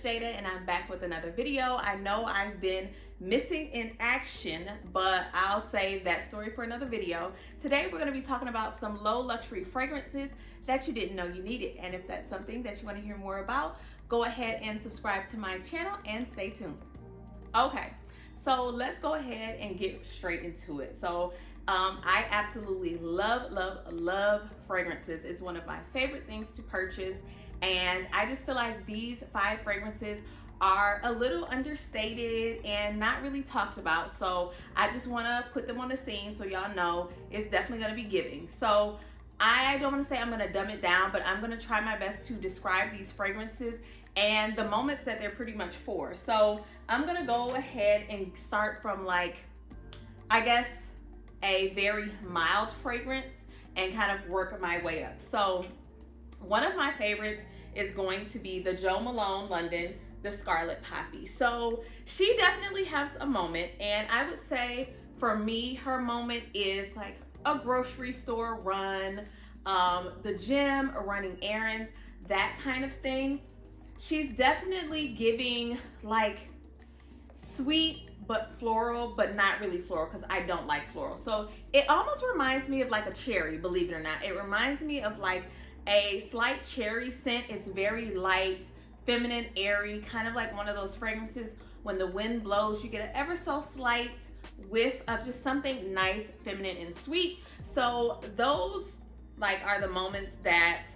Jada, and I'm back with another video. I know I've been missing in action, but I'll save that story for another video. Today we're going to be talking about some low luxury fragrances that you didn't know you needed, and if that's something that you want to hear more about, go ahead and subscribe to my channel and stay tuned. Okay, so let's go ahead and get straight into it. So I absolutely love fragrances. It's one of my favorite things to purchase, and I just feel like these 5 fragrances are a little understated and not really talked about. So I just want to put them on the scene so y'all know it's definitely going to be giving. So I don't want to say I'm going to dumb it down, but I'm going to try my best to describe these fragrances and the moments that they're pretty much for. So I'm going to go ahead and start from, like, I guess, a very mild fragrance and kind of work my way up. So one of my favorites is going to be the Jo Malone London, the Scarlet Poppy. So she definitely has a moment, and I would say for me, her moment is like a grocery store run, the gym, or running errands, that kind of thing. She's definitely giving like sweet but floral, but not really floral because I don't like floral. So it almost reminds me of like a cherry, believe it or not. It reminds me of like a slight cherry scent. It's very light, feminine, airy, kind of like one of those fragrances when the wind blows, you get an ever so slight whiff of just something nice, feminine, and sweet. So those like are the moments that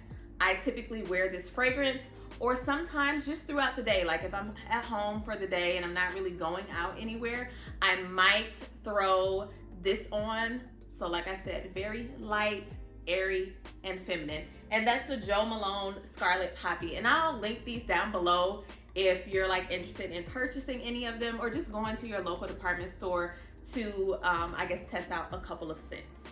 I typically wear this fragrance, or sometimes just throughout the day. Like if I'm at home for the day and I'm not really going out anywhere, I might throw this on. So like I said, very light, airy, and feminine. And that's the Jo Malone Scarlet Poppy. And I'll link these down below if you're like interested in purchasing any of them, or just going to your local department store to, I guess, test out a couple of scents.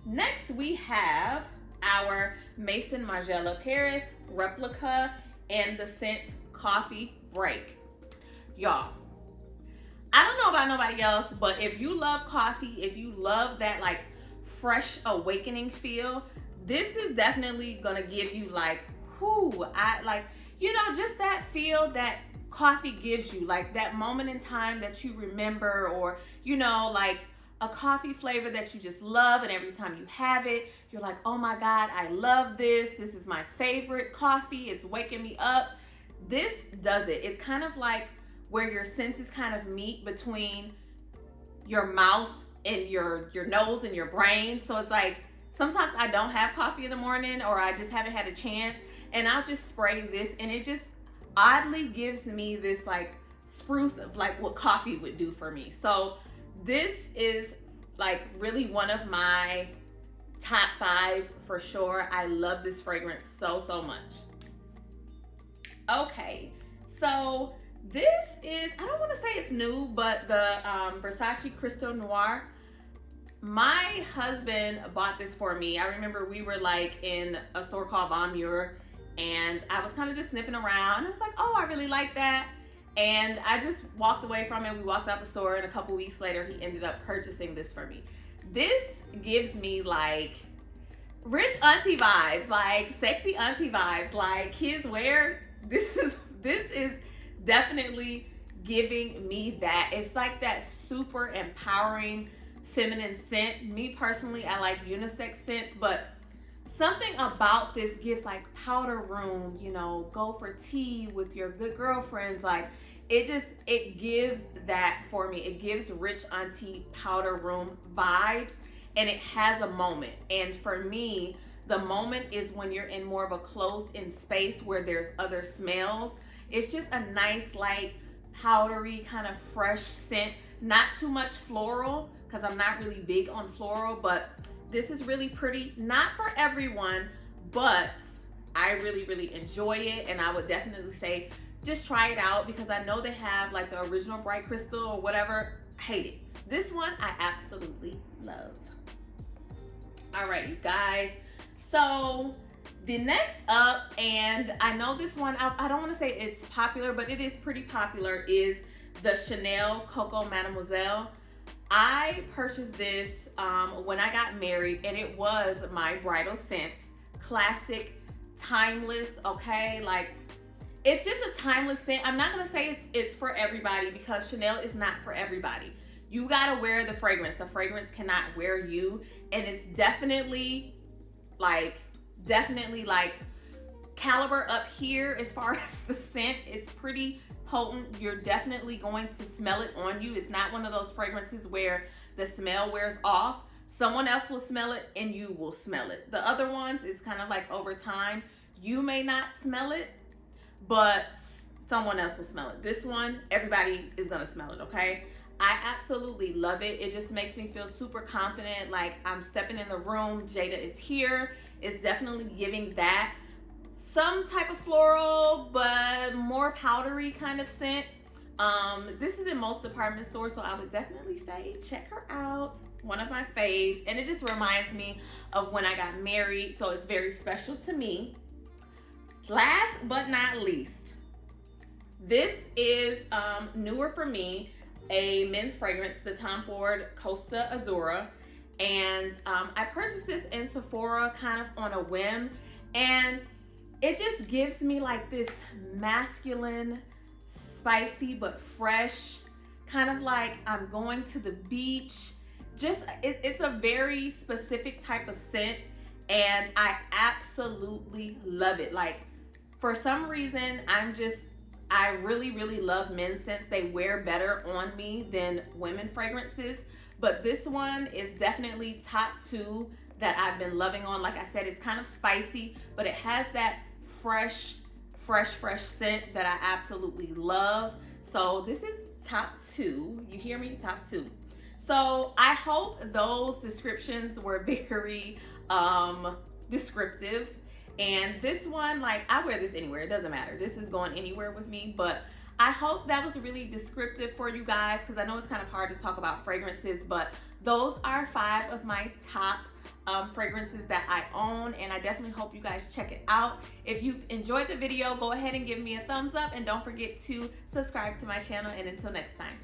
Next, we have our MAISON Margiela Paris replica in the scent Coffee Break. Y'all, I don't know about nobody else, but if you love coffee, if you love that like fresh awakening feel, this is definitely gonna give you like, whoo, I like, you know, just that feel that coffee gives you, like that moment in time that you remember, or, you know, like a coffee flavor that you just love, and every time you have it, you're like, oh my God, I love this. This is my favorite coffee. It's waking me up. This does it. It's kind of like where your senses kind of meet between your mouth and your nose and your brain. So it's like, sometimes I don't have coffee in the morning, or I just haven't had a chance, and I'll just spray this, and it just oddly gives me this like spruce of like what coffee would do for me. So this is like really one of my top 5 for sure. I love this fragrance so much. Okay, so this is, I don't want to say it's new, but the Versace Crystal Noir. My husband bought this for me. I remember we were like in a store called Von Muir, and I was kind of just sniffing around. I was like, oh, I really like that. And I just walked away from it. We walked out the store, and a couple weeks later, he ended up purchasing this for me. This gives me like rich auntie vibes, like sexy auntie vibes, like kids wear. This is definitely giving me that. It's like that super empowering feminine scent. Me personally, I like unisex scents, but something about this gives like powder room, you know, go for tea with your good girlfriends. Like it gives that for me. It gives rich auntie powder room vibes, and it has a moment. And for me, the moment is when you're in more of a closed-in space where there's other smells. It's just a nice, like powdery kind of fresh scent. Not too much floral, because I'm not really big on floral, but this is really pretty. Not for everyone, but I really enjoy it, and I would definitely say just try it out, because I know they have like the original Bright Crystal or whatever. Hate it. This one I absolutely love. All right, you guys. So the next up, and I know this one, I don't want to say it's popular, but it is pretty popular, is the Chanel Coco Mademoiselle. I purchased this when I got married, and it was my bridal scent. Classic, timeless, okay? Like, it's just a timeless scent. I'm not gonna say it's for everybody, because Chanel is not for everybody. You gotta wear the fragrance. The fragrance cannot wear you. And it's definitely like caliber up here as far as the scent. It's pretty potent. You're definitely going to smell it on you. It's not one of those fragrances where the smell wears off. Someone else will smell it and you will smell it. The other ones, it's kind of like over time, you may not smell it, but someone else will smell it. This one, everybody is gonna smell it, okay? I absolutely love it. It just makes me feel super confident, like I'm stepping in the room, Jada is here. It's definitely giving that. Some type of floral, but more powdery kind of scent. This is in most department stores, so I would definitely say check her out. One of my faves, and it just reminds me of when I got married, so it's very special to me. Last but not least, this is newer for me, a men's fragrance, the Tom Ford Costa AZZURRA. And I purchased this in Sephora kind of on a whim, and it just gives me like this masculine, spicy but fresh, kind of like I'm going to the beach. Just it's a very specific type of scent, and I absolutely love it. Like, for some reason, I really love men's scents. They wear better on me than women fragrances, but this one is definitely top 2 that I've been loving on. Like I said, it's kind of spicy, but it has that fresh scent that I absolutely love. So this is top 2. You hear me? Top 2. So I hope those descriptions were very descriptive. And this one, like, I wear this anywhere. It doesn't matter. This is going anywhere with me. But I hope that was really descriptive for you guys, because I know it's kind of hard to talk about fragrances. But those are 5 of my top fragrances that I own, and I definitely hope you guys check it out. If you enjoyed the video, go ahead and give me a thumbs up, and don't forget to subscribe to my channel. And until next time.